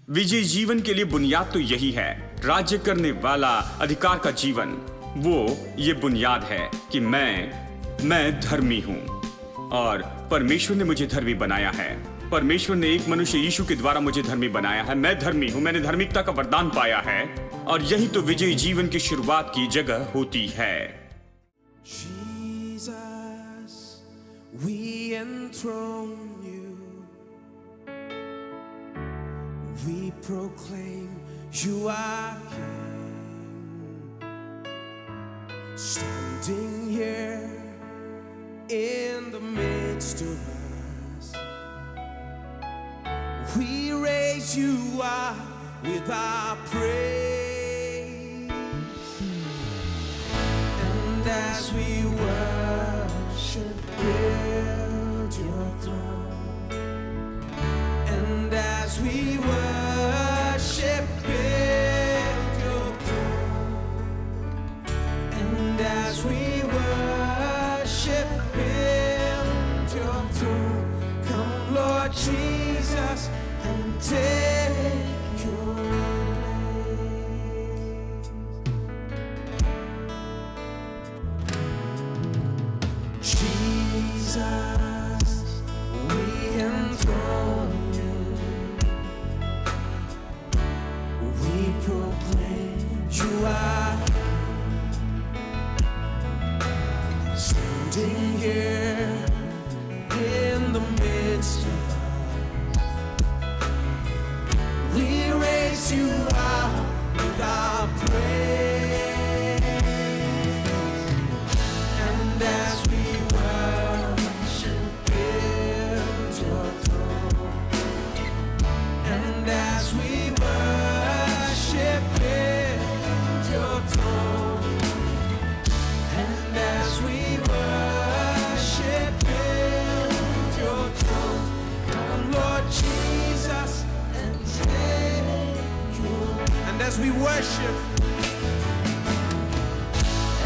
विजयी जीवन के लिए बुनियाद तो यही है, राज्य करने वाला अधिकार का जीवन। वो ये बुनियाद है कि मैं धर्मी हूं और परमेश्वर ने मुझे धर्मी बनाया है। परमेश्वर ने एक मनुष्य यीशु के द्वारा मुझे धर्मी बनाया है। मैं धर्मी हूं, मैंने धार्मिकता का वरदान पाया है और यही तो विजयी जीवन की शुरुआत की जगह होती है। Jesus, we enthrone you. We proclaim you are King. Standing here in the midst of us, we raise you up with our praise. And as we worship, build your throne. And as we worship, build your throne. And as we worship, build your throne. Come, Lord Jesus, and take your place. Jesus, we enthrone you. We proclaim you are standing here in the midst of us. We raise you up with our praise. And as we worship, build your throne. And as we worship, build your throne. And as we worship, build your throne. Come, Lord Jesus, and take your. And as we worship,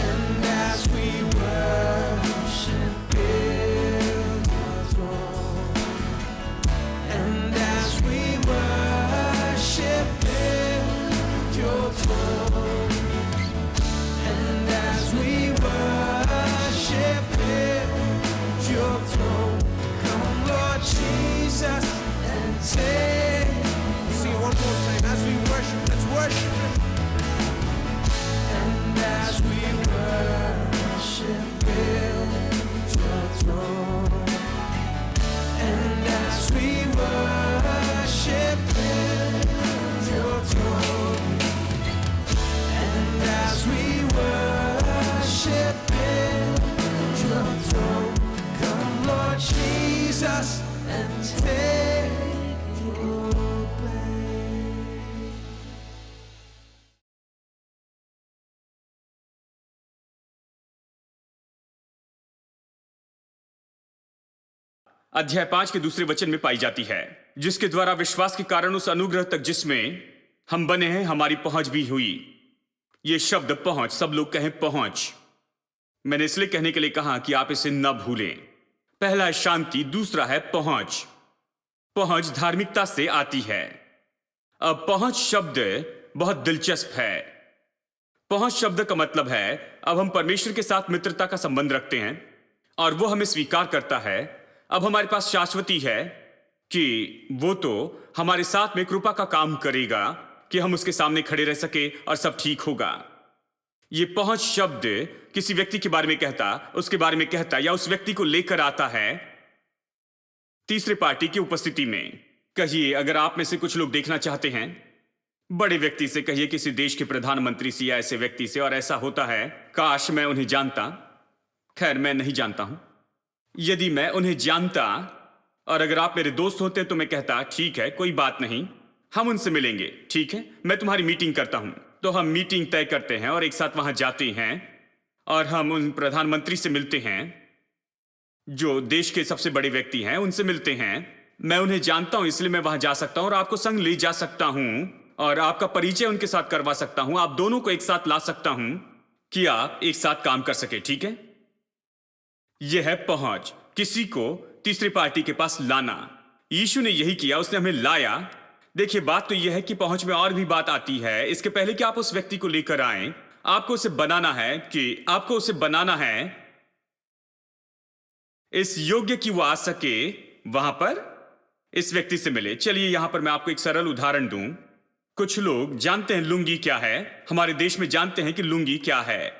and as we worship, build your throne. And as we worship, build your throne. And as we worship, build your throne. Come, Lord Jesus, and take. Sing it one more time. As we worship, let's worship Him. And as we worship, build your throne. And as we worship, build your throne. And as we worship, build your throne. Come, Lord Jesus, and take your place. अध्याय 5 के दूसरे वचन में पाई जाती है, जिसके द्वारा विश्वास के कारण उस अनुग्रह तक जिसमें हम बने हैं हमारी पहुंच भी हुई। ये शब्द पहुंच, सब लोग कहें पहुंच। मैंने इसलिए कहने के लिए कहा कि आप इसे न भूलें। पहला है शांति, दूसरा है पहुंच। पहुंच धार्मिकता से आती है। अब पहुंच शब्द बहुत दिलचस्प है। पहुंच शब्द का मतलब है अब हम परमेश्वर के साथ मित्रता का संबंध रखते हैं और वो हमें स्वीकार करता है। अब हमारे पास शाश्वती है कि वो तो हमारे साथ में कृपा का काम करेगा कि हम उसके सामने खड़े रह सके और सब ठीक होगा। ये पहुंच शब्द किसी व्यक्ति के बारे में कहता, उसके बारे में कहता या उस व्यक्ति को लेकर आता है तीसरे पार्टी की उपस्थिति में। कहिए अगर आप में से कुछ लोग देखना चाहते हैं बड़े व्यक्ति से, कहिए किसी देश के प्रधानमंत्री से या ऐसे व्यक्ति से, और ऐसा होता है काश मैं उन्हें जानता। खैर मैं नहीं जानता हूं। यदि मैं उन्हें जानता और अगर आप मेरे दोस्त होते तो मैं कहता ठीक है कोई बात नहीं, हम उनसे मिलेंगे, ठीक है मैं तुम्हारी मीटिंग करता हूं। तो हम मीटिंग तय करते हैं और एक साथ वहां जाते हैं और हम उन प्रधानमंत्री से मिलते हैं जो देश के सबसे बड़े व्यक्ति हैं, उनसे मिलते हैं। मैं उन्हें जानता हूं इसलिए मैं वहां जा सकता हूं और आपको संग ले जा सकता हूं और आपका परिचय उनके साथ करवा सकता हूं। आप दोनों को एक साथ ला सकता हूं कि आप एक साथ काम कर सके, ठीक है। यह है पहुंच, किसी को तीसरी पार्टी के पास लाना। यीशु ने यही किया, उसने हमें लाया देखिए, बात तो यह है कि पहुंच में और भी बात आती है। इसके पहले कि आप उस व्यक्ति को लेकर आए, आपको उसे बनाना है इस योग्य कि वो आ सके वहां पर इस व्यक्ति से मिले। चलिए यहां पर मैं आपको एक सरल उदाहरण दूं। कुछ लोग जानते हैं लुंगी क्या है, हमारे देश में जानते हैं कि लुंगी क्या है,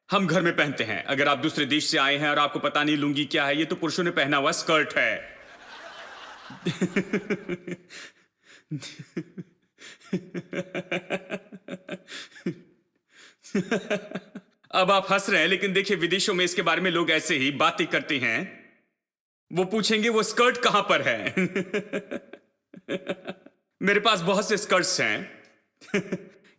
हम घर में पहनते हैं। अगर आप दूसरे देश से आए हैं और आपको पता नहीं लुंगी क्या है, ये तो पुरुषों ने पहना हुआ स्कर्ट है। अब आप हंस रहे हैं, लेकिन देखिए विदेशों में इसके बारे में लोग ऐसे ही बातें करते हैं। वो पूछेंगे वो स्कर्ट कहां पर है। मेरे पास बहुत से स्कर्ट्स हैं।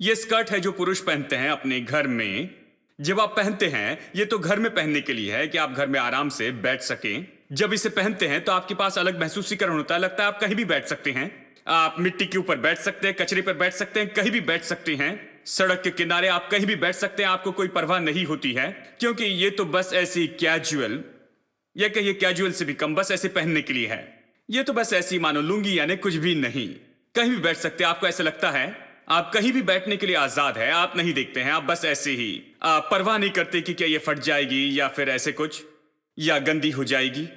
ये स्कर्ट है जो पुरुष पहनते हैं अपने घर में। जब आप पहनते हैं, ये तो घर में पहनने के लिए है कि आप घर में आराम से बैठ सकें। जब इसे पहनते हैं तो आपके पास अलग महसूसीकरण होता है, लगता है आप कहीं भी बैठ सकते हैं। आप मिट्टी के ऊपर बैठ सकते हैं, कचरे पर बैठ सकते हैं, कहीं भी बैठ सकते हैं। सड़क के किनारे आप कहीं भी बैठ सकते हैं, आपको कोई परवाह नहीं होती है, क्योंकि ये तो बस ऐसी कैजुअल, या कहिए कैजुअल से भी कम, बस ऐसे पहनने के लिए है। ये तो बस ऐसी मानो लुंगी यानी कुछ भी नहीं। कहीं भी बैठ सकते हैं। आपको ऐसा लगता है आप कहीं भी बैठने के लिए आजाद है, आप नहीं देखते हैं, आप बस ऐसे ही, आप परवाह नहीं करते कि क्या ये फट जाएगी या फिर ऐसे कुछ, या गंदी हो जाएगी।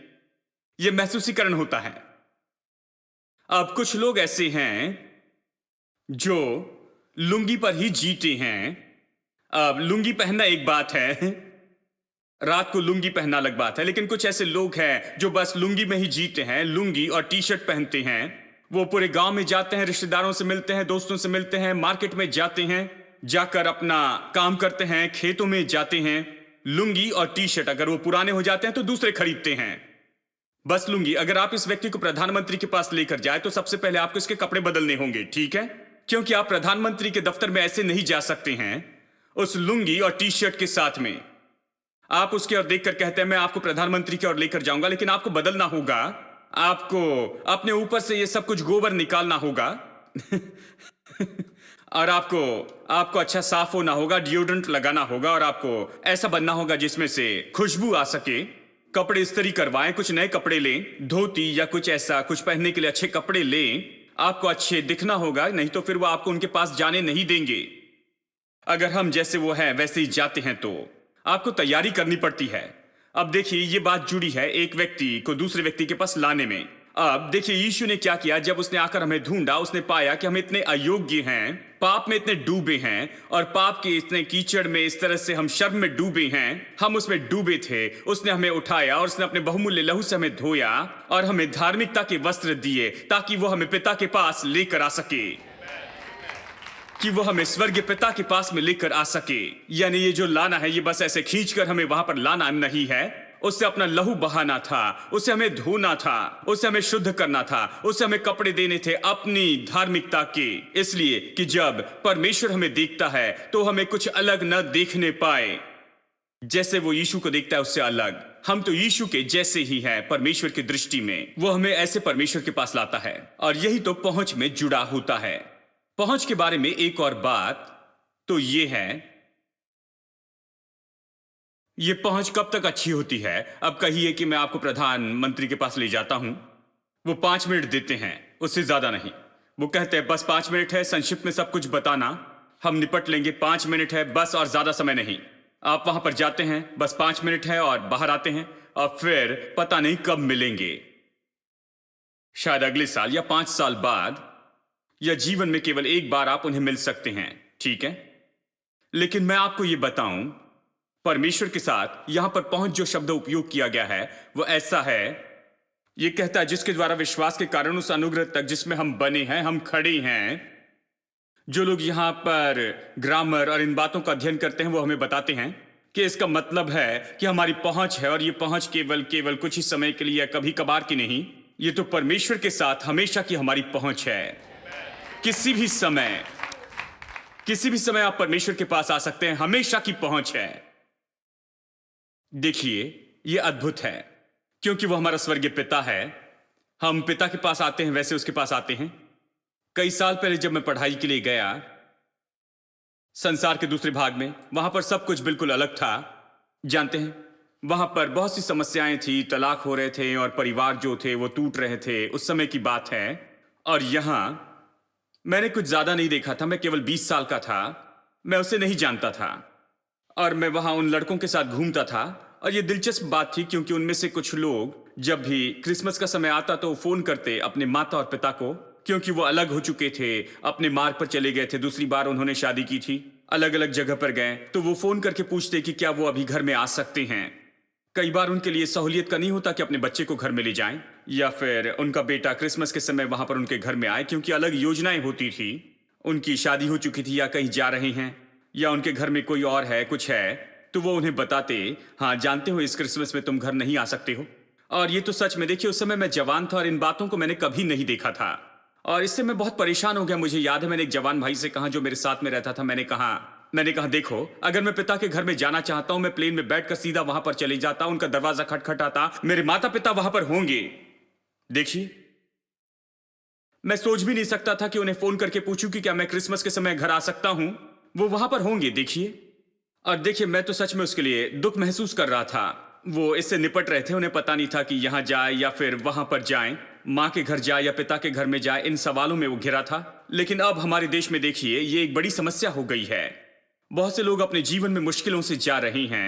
ये महसूसीकरण होता है। अब कुछ लोग ऐसे हैं जो लुंगी पर ही जीते हैं। अब लुंगी पहनना एक बात है, रात को लुंगी पहनना अलग बात है, लेकिन कुछ ऐसे लोग हैं जो बस लुंगी में ही जीते हैं। लुंगी और टी शर्ट पहनते हैं, वो पूरे गांव में जाते हैं, रिश्तेदारों से मिलते हैं, दोस्तों से मिलते हैं, मार्केट में जाते हैं, जाकर अपना काम करते हैं, खेतों में जाते हैं। लुंगी और टी शर्ट अगर वो पुराने हो जाते हैं तो दूसरे खरीदते हैं। बस लुंगी। अगर आप इस व्यक्ति को प्रधानमंत्री के पास लेकर जाए तो सबसे पहले आपको इसके कपड़े बदलने होंगे, ठीक है? क्योंकि आप प्रधानमंत्री के दफ्तर में ऐसे नहीं जा सकते हैं उस लुंगी और टी शर्ट के साथ में। आप उसकी ओर देखकर कहते हैं मैं आपको प्रधानमंत्री की ओर लेकर जाऊंगा, लेकिन आपको बदलना होगा। आपको अपने ऊपर से ये सब कुछ गोबर निकालना होगा। और आपको अच्छा साफ होना होगा, डिओड्रेंट लगाना होगा, और आपको ऐसा बनना होगा जिसमें से खुशबू आ सके। कपड़े इस्त्री करवाएं, कुछ नए कपड़े लें, धोती या कुछ ऐसा कुछ पहनने के लिए अच्छे कपड़े लें। आपको अच्छे दिखना होगा, नहीं तो फिर वो आपको उनके पास जाने नहीं देंगे। अगर हम जैसे वो हैं वैसे ही जाते हैं तो आपको तैयारी करनी पड़ती है। अब देखिए ये बात जुड़ी है एक व्यक्ति को दूसरे व्यक्ति के पास लाने में। अब देखिए यीशु ने क्या किया, जब उसने आकर हमें ढूंढा, उसने पाया कि हम इतने अयोग्य हैं, पाप में इतने डूबे हैं, और पाप के इतने कीचड़ में इस तरह से हम शर्म में डूबे हैं, हम उसमें डूबे थे। उसने हमें उठाया और उसने अपने बहुमूल्य लहू से हमें धोया और हमें धार्मिकता के वस्त्र दिए, ताकि वो हमें पिता के पास लेकर आ सके, कि वो हमें स्वर्गीय पिता के पास में लेकर आ सके। यानी ये जो लाना है, ये बस ऐसे खींचकर हमें वहां पर लाना नहीं है। उससे अपना लहू बहाना था, उसे हमें धोना था, उसे हमें शुद्ध करना था, उसे हमें कपड़े देने थे अपनी धार्मिकता के। इसलिए कि जब परमेश्वर हमें देखता है तो हमें कुछ अलग न देखने पाए, जैसे वो यीशु को देखता है उससे अलग। हम तो यीशु के जैसे ही हैं परमेश्वर की दृष्टि में। वो हमें ऐसे परमेश्वर के पास लाता है, और यही तो पहुंच में जुड़ा होता है। पहुंच के बारे में एक और बात तो ये है, ये पहुंच कब तक अच्छी होती है। अब कहिए कि मैं आपको प्रधानमंत्री के पास ले जाता हूं, वो 5 मिनट देते हैं, उससे ज्यादा नहीं। वो कहते हैं बस 5 मिनट है, संक्षिप्त में सब कुछ बताना, हम निपट लेंगे, 5 मिनट है बस, और ज्यादा समय नहीं। आप वहां पर जाते हैं, बस 5 मिनट है, और बाहर आते हैं, और फिर पता नहीं कब मिलेंगे। शायद अगले साल या 5 साल बाद, या जीवन में केवल एक बार आप उन्हें मिल सकते हैं, ठीक है? लेकिन मैं आपको यह बताऊं, परमेश्वर के साथ यहां पर पहुंच जो शब्द उपयोग किया गया है वो ऐसा है, यह कहता है जिसके द्वारा विश्वास के कारण उस अनुग्रह तक जिसमें हम बने हैं, हम खड़े हैं। जो लोग यहां पर ग्रामर और इन बातों का अध्ययन करते हैं वो हमें बताते हैं कि इसका मतलब है कि हमारी पहुंच है, और ये पहुंच केवल कुछ ही समय के लिए या कभी कभार की नहीं। ये तो परमेश्वर के साथ हमेशा की हमारी पहुंच है। किसी भी समय आप परमेश्वर के पास आ सकते हैं, हमेशा की पहुंच है। देखिए यह अद्भुत है, क्योंकि वो हमारा स्वर्गीय पिता है। हम पिता के पास आते हैं वैसे उसके पास आते हैं। कई साल पहले जब मैं पढ़ाई के लिए गया संसार के दूसरे भाग में, वहां पर सब कुछ बिल्कुल अलग था। जानते हैं, वहां पर बहुत सी समस्याएं थी, तलाक हो रहे थे, और परिवार जो थे वो टूट रहे थे, उस समय की बात है। और यहां मैंने कुछ ज्यादा नहीं देखा था, मैं केवल 20 साल का था। मैं उसे नहीं जानता था और मैं वहां उन लड़कों के साथ घूमता था। और ये दिलचस्प बात थी क्योंकि उनमें से कुछ लोग जब भी क्रिसमस का समय आता तो वो फोन करते अपने माता और पिता को, क्योंकि वो अलग हो चुके थे, अपने मार्ग पर चले गए थे, दूसरी बार उन्होंने शादी की थी, अलग अलग जगह पर गए, तो वो फोन करके पूछते कि क्या वो अभी घर में आ सकते हैं। कई बार उनके लिए सहूलियत का नहीं होता कि अपने बच्चे को घर में ले जाएं या फिर उनका बेटा क्रिसमस के समय वहां पर उनके घर में आए, क्योंकि अलग योजनाएं होती थी। उनकी शादी हो चुकी थी या कहीं जा रहे हैं या उनके घर में कोई और है, कुछ है, तो वो उन्हें बताते, हाँ जानते हो इस क्रिसमस में तुम घर नहीं आ सकते हो। और ये तो सच में, देखिए उस समय मैं जवान था और इन बातों को मैंने कभी नहीं देखा था और इससे मैं बहुत परेशान हो गया। मुझे याद है मैंने एक जवान भाई से कहा जो मेरे साथ में रहता था, मैंने कहा देखो, अगर मैं पिता के घर में जाना चाहता हूं, मैं प्लेन में बैठकर सीधा वहां पर चले जाता, उनका दरवाजा खटखटाता, मेरे माता पिता वहां पर होंगे। देखिए, मैं सोच भी नहीं सकता था कि उन्हें फोन करके पूछूं कि क्या मैं क्रिसमस के समय घर आ सकता हूं। वो वहां पर होंगे, देखिए। और देखिए, मैं तो सच में उसके लिए दुख महसूस कर रहा था। वो इससे निपट रहे थे, उन्हें पता नहीं था कि यहां जाए या फिर वहां पर जाएं, माँ के घर जाए या पिता के घर में जाए, इन सवालों में वो घिरा था। लेकिन अब हमारे देश में देखिए, ये एक बड़ी समस्या हो गई है। बहुत से लोग अपने जीवन में मुश्किलों से जा रहे हैं।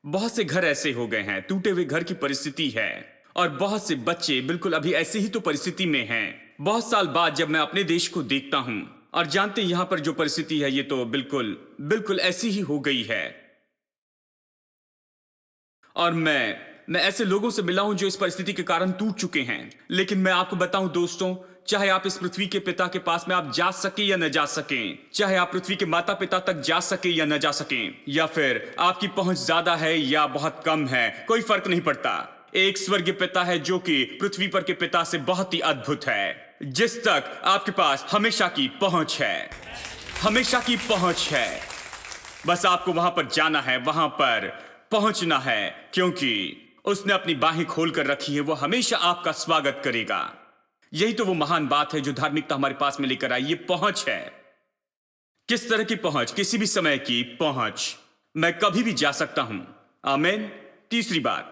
बहुत से घर ऐसे हो गए हैं, टूटे हुए घर की परिस्थिति है और बहुत से बच्चे बिल्कुल अभी ऐसे ही तो परिस्थिति में हैं। बहुत साल बाद जब मैं अपने देश को देखता हूं और जानते यहां पर जो परिस्थिति है, ये तो बिल्कुल बिल्कुल ऐसी ही हो गई है। और मैं ऐसे लोगों से मिला हूं जो इस परिस्थिति के कारण टूट चुके हैं। लेकिन मैं आपको बताऊं दोस्तों, चाहे आप इस पृथ्वी के पिता के पास में आप जा सके या न जा सकें, चाहे आप पृथ्वी के माता पिता तक जा सके या न जा सकें, या फिर आपकी पहुंच ज्यादा है या बहुत कम है, कोई फर्क नहीं पड़ता। एक स्वर्गीय पिता है जो कि पृथ्वी पर के पिता से बहुत ही अद्भुत है, जिस तक आपके पास हमेशा की पहुंच है, हमेशा की पहुंच है। बस आपको वहां पर जाना है, वहां पर पहुंचना है, क्योंकि उसने अपनी बाहें खोल कर रखी है। वो हमेशा आपका स्वागत करेगा। यही तो वो महान बात है जो धार्मिकता हमारे पास में लेकर आई। ये पहुंच है। किस तरह की पहुंच? किसी भी समय की पहुंच। मैं कभी भी जा सकता हूं। आमीन। तीसरी बात,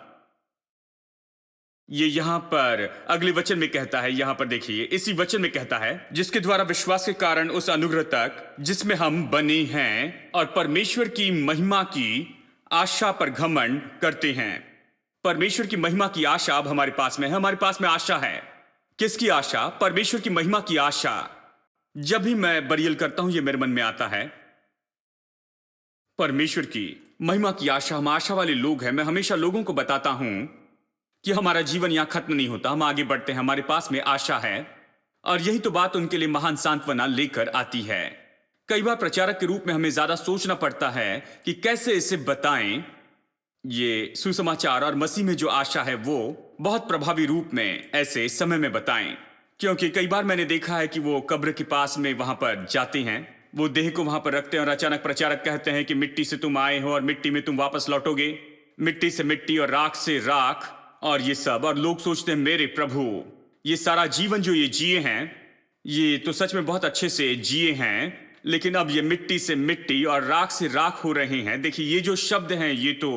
ये यहां पर अगले वचन में कहता है, यहां पर देखिए, इसी वचन में कहता है, जिसके द्वारा विश्वास के कारण उस अनुग्रह तक जिसमें हम बने हैं और परमेश्वर की महिमा की आशा पर घमंड करते हैं। परमेश्वर की महिमा की आशा अब हमारे पास में है। हमारे पास में आशा है। किसकी आशा? परमेश्वर की महिमा की आशा। जब भी मैं बरियल करता हूं, यह मेरे मन में आता है, परमेश्वर की महिमा की आशा। हम आशा वाले लोग हैं। मैं हमेशा लोगों को बताता हूं कि हमारा जीवन यहां खत्म नहीं होता, हम आगे बढ़ते हैं, हमारे पास में आशा है। और यही तो बात उनके लिए महान सांत्वना लेकर आती है। कई बार प्रचारक के रूप में हमें ज्यादा सोचना पड़ता है कि कैसे इसे बताएं, ये सुसमाचार और मसीह में जो आशा है वो बहुत प्रभावी रूप में ऐसे समय में बताएं। क्योंकि कई बार मैंने देखा है कि वो कब्र के पास में वहां पर जाते हैं, वो देह को वहां पर रखते हैं और अचानक प्रचारक कहते हैं कि मिट्टी से तुम आए हो और मिट्टी में तुम वापस लौटोगे, मिट्टी से मिट्टी और राख से राख और ये सब। और लोग सोचते हैं, मेरे प्रभु, ये सारा जीवन जो ये जिए हैं, ये तो सच में बहुत अच्छे से जिए हैं, लेकिन अब ये मिट्टी से मिट्टी और राख से राख हो रहे हैं। देखिए, ये जो शब्द हैं ये तो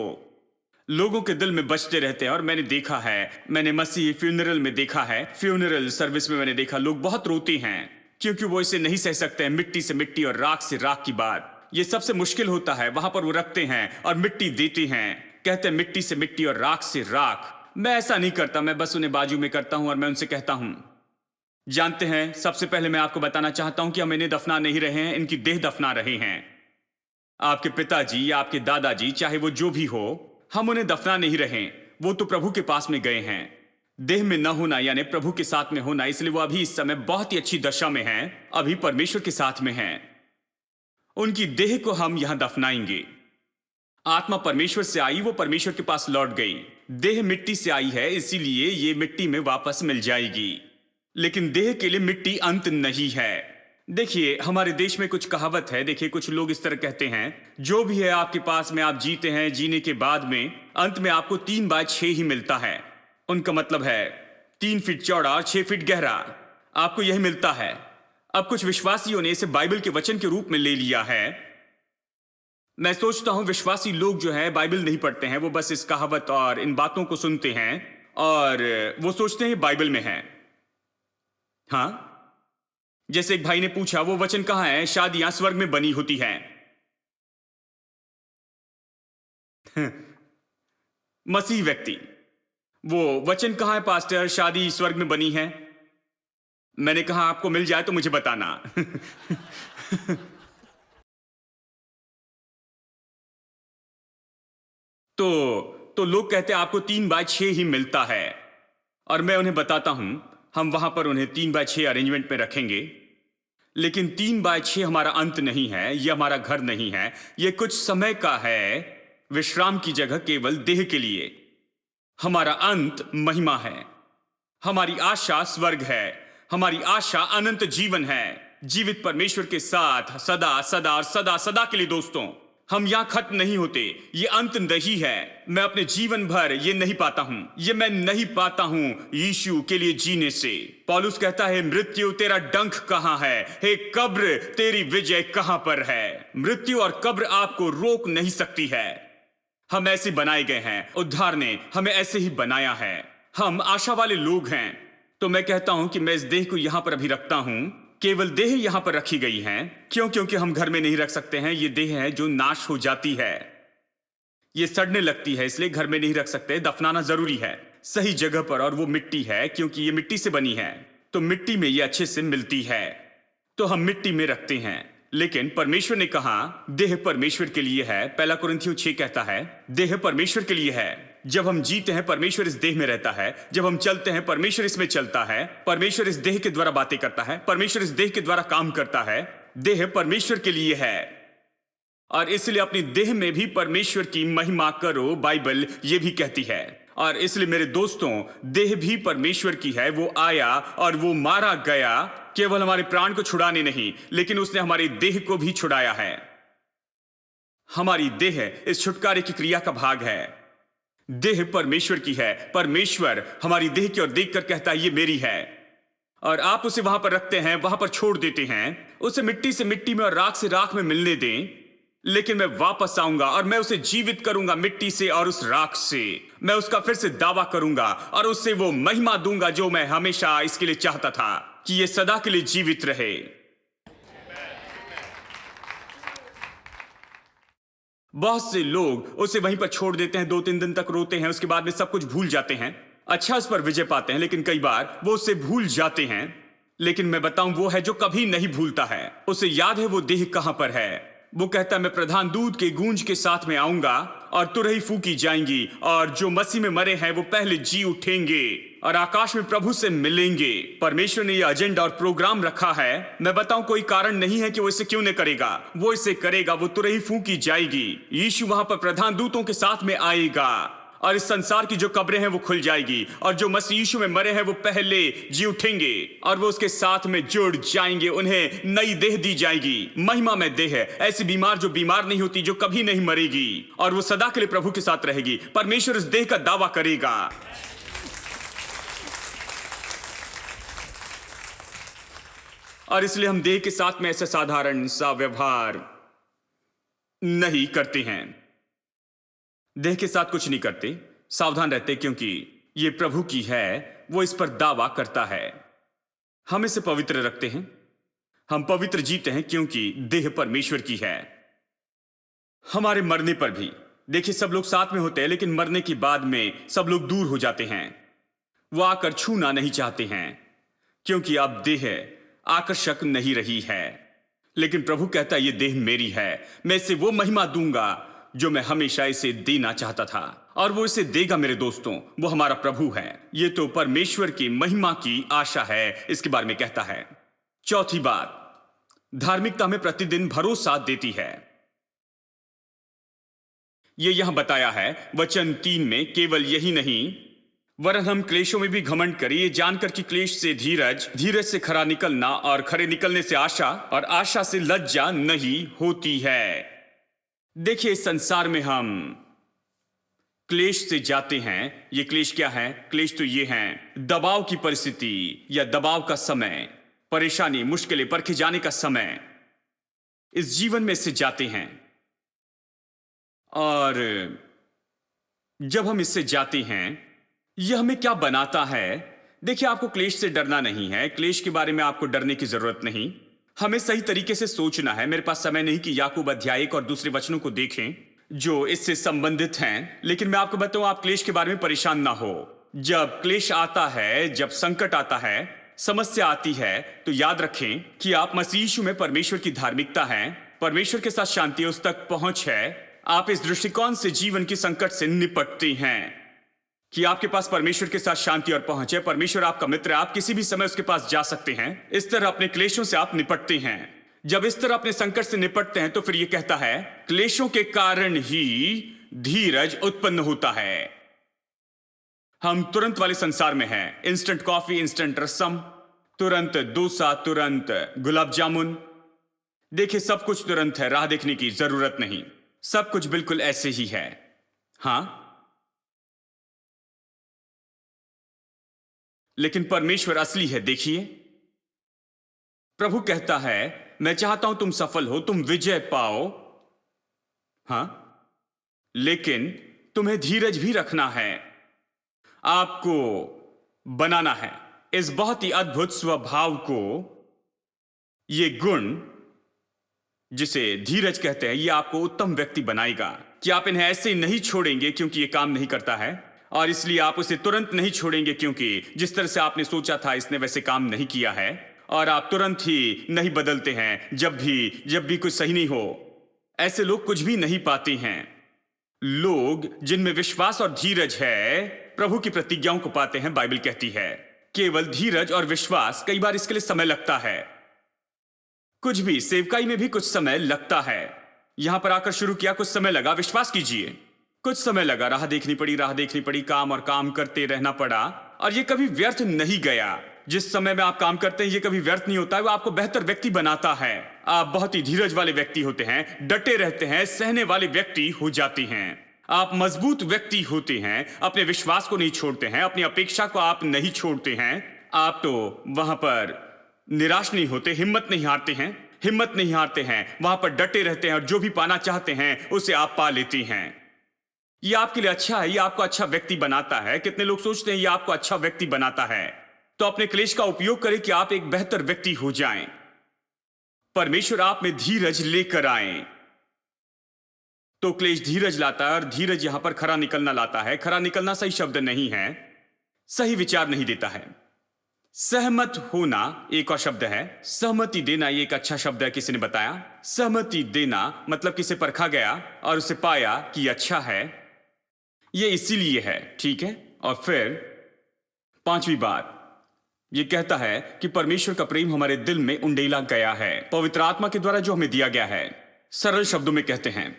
लोगों के दिल में बजते रहते हैं। और मैंने देखा है, मैंने मसीह फ्यूनरल में देखा है, फ्यूनरल सर्विस में मैंने देखा, लोग बहुत रोते हैं क्योंकि वो इसे नहीं सह सकते हैं। मिट्टी से मिट्टी और राख से राख की बात, ये सबसे मुश्किल होता है। वहां पर वो रखते हैं और मिट्टी देते हैं, कहते हैं मिट्टी से मिट्टी और राख से राख। मैं ऐसा नहीं करता, मैं बस उन्हें बाजू में करता हूं और मैं उनसे कहता हूं, जानते हैं, सबसे पहले मैं आपको बताना चाहता हूं कि हम इन्हें दफना नहीं रहे हैं, इनकी देह दफना रहे हैं। आपके पिताजी या आपके दादाजी, चाहे वो जो भी हो, हम उन्हें दफना नहीं रहे। वो तो प्रभु के पास में गए हैं। देह में न होना यानी प्रभु के साथ में होना, इसलिए वो अभी इस समय बहुत ही अच्छी दशा में हैं, अभी परमेश्वर के साथ में हैं। उनकी देह को हम यहां दफनाएंगे। आत्मा परमेश्वर से आई, वो परमेश्वर के पास लौट गई। देह मिट्टी से आई है, इसीलिए ये मिट्टी में वापस मिल जाएगी। लेकिन देह के लिए मिट्टी अंत नहीं है। देखिए, हमारे देश में कुछ कहावत है। देखिए, कुछ लोग इस तरह कहते हैं, जो भी है आपके पास में, आप जीते हैं, जीने के बाद में अंत में आपको 3/6 ही मिलता है। उनका मतलब है 3 फीट चौड़ा और 6 फीट गहरा, आपको यही मिलता है। अब कुछ विश्वासियों ने इसे बाइबल के वचन के रूप में ले लिया है। मैं सोचता हूं विश्वासी लोग जो है बाइबल नहीं पढ़ते हैं, वो बस इस कहावत और इन बातों को सुनते हैं और वो सोचते हैं बाइबल में है। हाँ, जैसे एक भाई ने पूछा, वो वचन कहाँ है? शादियां स्वर्ग में बनी होती हैं। मसीह व्यक्ति, वो वचन कहाँ है पास्टर? शादी स्वर्ग में बनी है। मैंने कहा आपको मिल जाए तो मुझे बताना। तो लोग कहते हैं आपको 3/6 ही मिलता है, और मैं उन्हें बताता हूं हम वहां पर उन्हें 3/6 अरेंजमेंट में रखेंगे, लेकिन 3/6 हमारा अंत नहीं है, यह हमारा घर नहीं है, यह कुछ समय का है, विश्राम की जगह केवल देह के लिए। हमारा अंत महिमा है, हमारी आशा स्वर्ग है, हमारी आशा अनंत जीवन है, जीवित परमेश्वर के साथ सदा सदा और सदा सदा के लिए। दोस्तों, हम यहां खत्म नहीं होते, ये अंत नहीं है। मैं अपने जीवन भर ये नहीं पाता हूं, ये मैं नहीं पाता हूं यीशु के लिए जीने से। पौलुस कहता है, मृत्यु तेरा डंक कहां है? हे कब्र तेरी विजय कहां पर है? मृत्यु और कब्र आपको रोक नहीं सकती है। हम ऐसे बनाए गए हैं, उद्धार ने हमें ऐसे ही बनाया है। हम आशा वाले लोग हैं। तो मैं कहता हूं कि मैं इस देह को यहां पर अभी रखता हूं, केवल देह यहां पर रखी गई है। क्यों? क्योंकि हम घर में नहीं रख सकते हैं। ये देह है जो नाश हो जाती है, ये सड़ने लगती है, इसलिए घर में नहीं रख सकते। दफनाना जरूरी है सही जगह पर, और वो मिट्टी है, क्योंकि ये मिट्टी से बनी है, तो मिट्टी में ये अच्छे से मिलती है, तो हम मिट्टी में रखते हैं। लेकिन परमेश्वर ने कहा देह परमेश्वर के लिए है। 1 कुरिन्थियों 6 कहता है देह परमेश्वर के लिए है। जब हम जीते हैं, परमेश्वर इस देह में रहता है। जब हम चलते हैं, परमेश्वर इसमें चलता है। परमेश्वर इस देह के द्वारा बातें करता है, परमेश्वर इस देह के द्वारा काम करता है। देह परमेश्वर के लिए है, और इसलिए अपनी देह में भी परमेश्वर की महिमा करो, बाइबल ये भी कहती है। और इसलिए मेरे दोस्तों, देह भी परमेश्वर की है। वो आया और वो मारा गया, केवल हमारे प्राण को छुड़ाने नहीं, लेकिन उसने हमारी देह को भी छुड़ाया है। हमारी देह इस छुटकारे की क्रिया का भाग है। देह परमेश्वर की है। परमेश्वर हमारी देह की ओर देखकर कहता है ये मेरी है, और आप उसे वहां पर रखते हैं, वहां पर छोड़ देते हैं। उसे मिट्टी से मिट्टी में और राख से राख में मिलने दें, लेकिन मैं वापस आऊंगा और मैं उसे जीवित करूंगा मिट्टी से और उस राख से। मैं उसका फिर से दावा करूंगा और उससे वो महिमा दूंगा जो मैं हमेशा इसके लिए चाहता था, कि ये सदा के लिए जीवित रहे। बहुत से लोग उसे वहीं पर छोड़ देते हैं, 2-3 दिन तक रोते हैं, उसके बाद में सब कुछ भूल जाते हैं। अच्छा, उस पर विजय पाते हैं, लेकिन कई बार वो उससे भूल जाते हैं। लेकिन मैं बताऊं, वो है जो कभी नहीं भूलता है। उसे याद है वो देह कहां पर है। वो कहता है मैं प्रधान दूत के गूंज के साथ में आऊंगा और तुरही फूकी जाएंगी, और जो मसीह में मरे हैं वो पहले जी उठेंगे और आकाश में प्रभु से मिलेंगे। परमेश्वर ने ये एजेंडा और प्रोग्राम रखा है। मैं बताऊं, कोई कारण नहीं है कि वो इसे क्यों नहीं करेगा। वो इसे करेगा। वो तुरही फूकी जाएगी, यीशु वहां पर प्रधान दूतों के साथ में आएगा, और इस संसार की जो कब्रें हैं वो खुल जाएगी, और जो मसीह यीशु में मरे हैं वो पहले जी उठेंगे और वो उसके साथ में जुड़ जाएंगे। उन्हें नई देह दी जाएगी, महिमा में देह है, ऐसी बीमार जो बीमार नहीं होती, जो कभी नहीं मरेगी, और वो सदा के लिए प्रभु के साथ रहेगी। परमेश्वर इस देह का दावा करेगा। और इसलिए हम देह के साथ में ऐसा साधारण सा व्यवहार नहीं करते हैं। देह के साथ कुछ नहीं करते, सावधान रहते, क्योंकि ये प्रभु की है, वो इस पर दावा करता है। हम इसे पवित्र रखते हैं, हम पवित्र जीते हैं, क्योंकि देह परमेश्वर की है। हमारे मरने पर भी देखिए, सब लोग साथ में होते हैं, लेकिन मरने के बाद में सब लोग दूर हो जाते हैं। वो आकर छूना नहीं चाहते हैं, क्योंकि अब देह आकर्षक नहीं रही है। लेकिन प्रभु कहता है ये देह मेरी है, मैं इसे वो महिमा दूंगा जो मैं हमेशा इसे देना चाहता था, और वो इसे देगा। मेरे दोस्तों, वो हमारा प्रभु है। ये तो परमेश्वर की महिमा की आशा है, इसके बारे में कहता है। चौथी बात, धार्मिकता में प्रतिदिन भरोसा देती है। ये यहां बताया है वचन 3 में। केवल यही नहीं, वरन हम क्लेशों में भी घमंड करें, ये जानकर कि क्लेश से धीरज, धीरज से खरा निकलना, और खरे निकलने से आशा, और आशा से लज्जा नहीं होती है। देखिए, इस संसार में हम क्लेश से जाते हैं। ये क्लेश क्या है? क्लेश तो ये हैं दबाव की परिस्थिति या दबाव का समय, परेशानी, मुश्किलें, परखे जाने का समय। इस जीवन में इससे जाते हैं, और जब हम इससे जाते हैं, यह हमें क्या बनाता है? देखिए, आपको क्लेश से डरना नहीं है, क्लेश के बारे में आपको डरने की जरूरत नहीं। हमें सही तरीके से सोचना है। मेरे पास समय नहीं कि याकूब अध्याय 1 और दूसरे वचनों को देखें जो इससे संबंधित हैं, लेकिन मैं आपको बताऊं, आप क्लेश के बारे में परेशान ना हो। जब क्लेश आता है, जब संकट आता है, समस्या आती है, तो याद रखें कि आप मसीह यीशु में परमेश्वर की धार्मिकता है, परमेश्वर के साथ शांति उस तक पहुंच है। आप इस दृष्टिकोण से जीवन की संकट से निपटते हैं कि आपके पास परमेश्वर के साथ शांति और पहुंच है। परमेश्वर आपका मित्र है, आप किसी भी समय उसके पास जा सकते हैं। इस तरह अपने क्लेशों से आप निपटते हैं। जब इस तरह अपने संकट से निपटते हैं तो फिर यह कहता है, क्लेशों के कारण ही धीरज उत्पन्न होता है। हम तुरंत वाले संसार में हैं। इंस्टेंट कॉफी, इंस्टेंट रसम, तुरंत डोसा, तुरंत गुलाब जामुन। देखिए, सब कुछ तुरंत है, राह देखने की जरूरत नहीं। सब कुछ बिल्कुल ऐसे ही है। हां, लेकिन परमेश्वर असली है। देखिए, प्रभु कहता है, मैं चाहता हूं तुम सफल हो, तुम विजय पाओ। हां, लेकिन तुम्हें धीरज भी रखना है, आपको बनाना है इस बहुत ही अद्भुत स्वभाव को। यह गुण जिसे धीरज कहते हैं, यह आपको उत्तम व्यक्ति बनाएगा कि आप इन्हें ऐसे नहीं छोड़ेंगे क्योंकि यह काम नहीं करता है, और इसलिए आप उसे तुरंत नहीं छोड़ेंगे क्योंकि जिस तरह से आपने सोचा था इसने वैसे काम नहीं किया है, और आप तुरंत ही नहीं बदलते हैं जब भी कुछ सही नहीं हो। ऐसे लोग कुछ भी नहीं पाते हैं। लोग जिनमें विश्वास और धीरज है प्रभु की प्रतिज्ञाओं को पाते हैं। बाइबल कहती है केवल धीरज और विश्वास। कई बार इसके लिए समय लगता है, कुछ भी सेवकाई में भी कुछ समय लगता है। यहां पर आकर शुरू किया, कुछ समय लगा, विश्वास कीजिए कुछ समय लगा, राह देखनी पड़ी, काम और काम करते रहना पड़ा, और ये कभी व्यर्थ नहीं गया। जिस समय में आप काम करते हैं ये कभी व्यर्थ नहीं होता है, वो आपको बेहतर व्यक्ति बनाता है। आप बहुत ही धीरज वाले व्यक्ति होते हैं, डटे रहते हैं, सहने वाले व्यक्ति हो जाते हैं। आप मजबूत व्यक्ति होते हैं, अपने विश्वास को नहीं छोड़ते हैं, अपनी अपेक्षा को आप नहीं छोड़ते हैं। आप तो वहां पर निराश नहीं होते, हिम्मत नहीं हारते हैं, वहां पर डटे रहते हैं, और जो भी पाना चाहते हैं उसे आप पा लेते हैं। यह आपके लिए अच्छा है, यह आपको अच्छा व्यक्ति बनाता है। कितने लोग सोचते हैं यह आपको अच्छा व्यक्ति बनाता है? तो अपने क्लेश का उपयोग करें कि आप एक बेहतर व्यक्ति हो जाएं। परमेश्वर आप में धीरज लेकर आए तो क्लेश धीरज लाता है, और धीरज यहां पर खरा निकलना लाता है। खरा निकलना सही शब्द नहीं है, सही विचार नहीं देता है। सहमत होना एक और शब्द है, सहमति देना ये एक अच्छा शब्द है, किसी ने बताया। सहमति देना मतलब किसे परखा गया और उसे पाया कि अच्छा है, ये इसीलिए है, ठीक है। और फिर पांचवी बात ये कहता है कि परमेश्वर का प्रेम हमारे दिल में उंडेला गया है, पवित्र आत्मा के द्वारा जो हमें दिया गया है। सरल शब्दों में कहते हैं,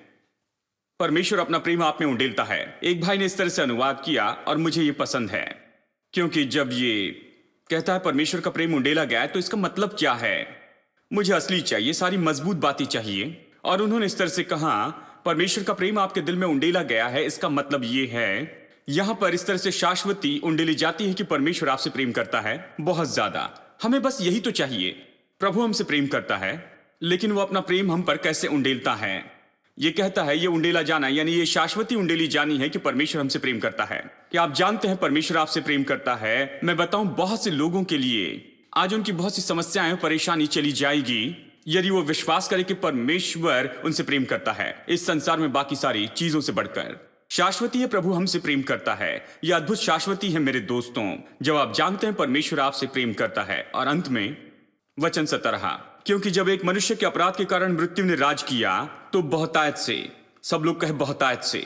परमेश्वर अपना प्रेम आप में उंडेलता है। एक भाई ने इस तरह से अनुवाद किया और मुझे ये पसंद है, क्योंकि जब ये कहता है परमेश्वर का प्रेम उंडेला गया है तो इसका मतलब क्या है? मुझे असली चाहिए, सारी मजबूत बातें चाहिए। और उन्होंने इस तरह से कहा, परमेश्वर का प्रेम आपके दिल में उंडेला गया है, इसका मतलब ये है, यहां पर इस तरह से शाश्वती उंडेली जाती है कि परमेश्वर आपसे प्रेम करता है बहुत ज्यादा। हमें बस यही तो चाहिए। प्रभु हमसे प्रेम करता है, लेकिन वो अपना प्रेम हम पर कैसे उंडेलता है? ये कहता है ये उंडेला जाना, यानी ये शाश्वती उंडेली जानी है कि परमेश्वर हमसे प्रेम करता है। क्या आप जानते हैं परमेश्वर आपसे प्रेम करता है? मैं बताऊं, बहुत से लोगों के लिए आज उनकी बहुत सी समस्याएं और परेशानी चली जाएगी यदि वो विश्वास करे कि परमेश्वर उनसे प्रेम करता है, इस संसार में बाकी सारी चीजों से बढ़कर। शाश्वती है प्रभु हमसे प्रेम करता है, यह अद्भुत शाश्वती है मेरे दोस्तों, जब आप जानते हैं परमेश्वर आपसे प्रेम करता है। और अंत में वचन 17, क्योंकि जब एक मनुष्य के अपराध के कारण मृत्यु ने राज किया तो बहुतायत से, सब लोग कहे बहुतायत से,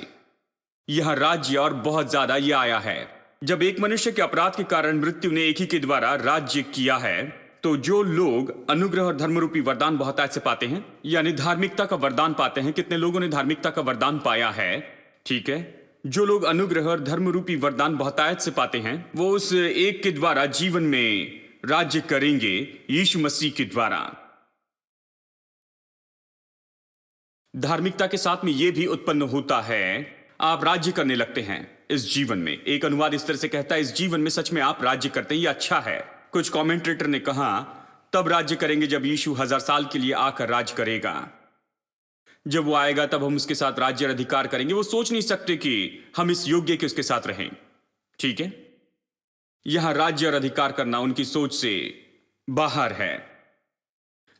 यह राज्य और बहुत ज्यादा यह आया है। जब एक मनुष्य के अपराध के कारण मृत्यु ने एक ही के द्वारा राज्य किया है, तो जो लोग अनुग्रह और धर्मरूपी वरदान बहुतायत से पाते हैं, यानी धार्मिकता का वरदान पाते हैं। कितने लोगों ने धार्मिकता का वरदान पाया है? ठीक है, जो लोग अनुग्रह और धर्मरूपी वरदान बहुतायत से पाते हैं, वो उस एक के द्वारा जीवन में राज्य करेंगे, यीशु मसीह के द्वारा। धार्मिकता के साथ में यह भी उत्पन्न होता है, आप राज्य करने लगते हैं इस जीवन में। एक अनुवाद इस तरह से कहता है, इस जीवन में सच में आप राज्य करते हैं, यह अच्छा है। कुछ कमेंटेटर ने कहा, तब राज्य करेंगे जब यीशु 1000 साल के लिए आकर राज करेगा। जब वो आएगा तब हम उसके साथ राज्य और अधिकार करेंगे। वो सोच नहीं सकते कि हम इस योग्य के उसके साथ रहें, ठीक है। यहां राज्य और अधिकार करना उनकी सोच से बाहर है।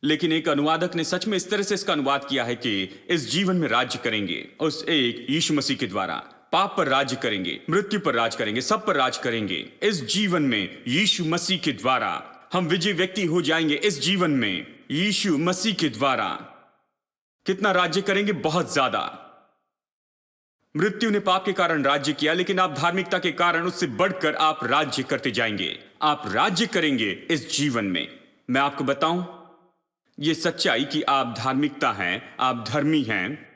लेकिन एक अनुवादक ने सच में इस तरह से इसका अनुवाद किया है कि इस जीवन में राज्य करेंगे उस एक यीशु मसीह के द्वारा। पाप पर राज्य करेंगे, मृत्यु पर राज करेंगे, सब पर राज करेंगे। इस जीवन में यीशु मसीह के द्वारा हम विजयी व्यक्ति हो जाएंगे। इस जीवन में यीशु मसीह के द्वारा कितना राज्य करेंगे? बहुत ज्यादा। मृत्यु ने पाप के कारण राज्य किया, लेकिन आप धार्मिकता के कारण उससे बढ़कर आप राज्य करते जाएंगे। आप राज्य करेंगे इस जीवन में। मैं आपको बताऊं, यह सच्चाई कि आप धार्मिकता हैं, आप धर्मी हैं,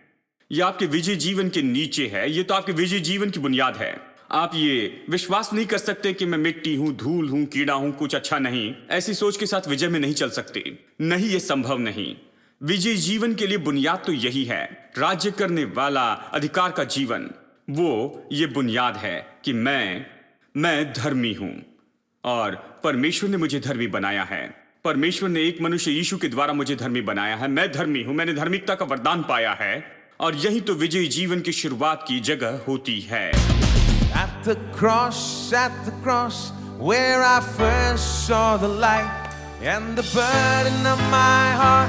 यह आपके विजय जीवन के नीचे है। यह तो आपके विजय जीवन की बुनियाद है। आप ये विश्वास नहीं कर सकते कि मैं मिट्टी हूं, धूल हूं, कीड़ा हूं, कुछ अच्छा नहीं। ऐसी सोच के साथ विजय में नहीं चल सकते। नहीं, यह संभव नहीं। विजय जीवन के लिए बुनियाद तो यही है, राज्य करने वाला अधिकार का जीवन। वो ये बुनियाद है कि मैं धर्मी हूं और परमेश्वर ने मुझे धर्मी बनाया है। परमेश्वर ने एक मनुष्य यीशु के द्वारा मुझे धर्मी बनाया है। मैं धर्मी हूं, मैंने धार्मिकता का वरदान पाया है और यही तो विजयी जीवन की शुरुआत की जगह होती है। At the cross, where I first saw the light, and the burden of my heart